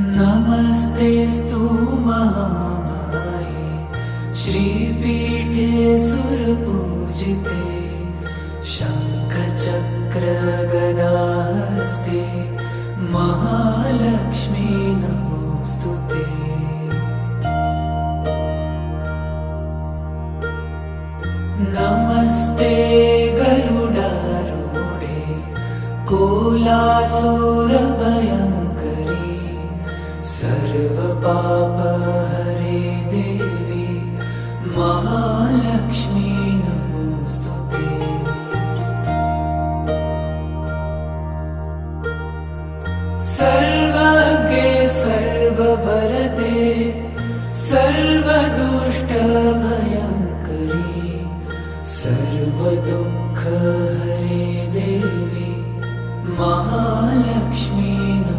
नमस्तेऽस्तु महामाये श्रीपीठे सुरपूजिते शङ्खचक्रगदाहस्ते महालक्ष्मी नमोऽस्तुते। नमस्ते गरुडारूढे कोलासुरभयङ्करी सर्वपापहरे देवी महालक्ष्मी नमोऽस्तुते। सर्वज्ञे सर्ववरदे सर्व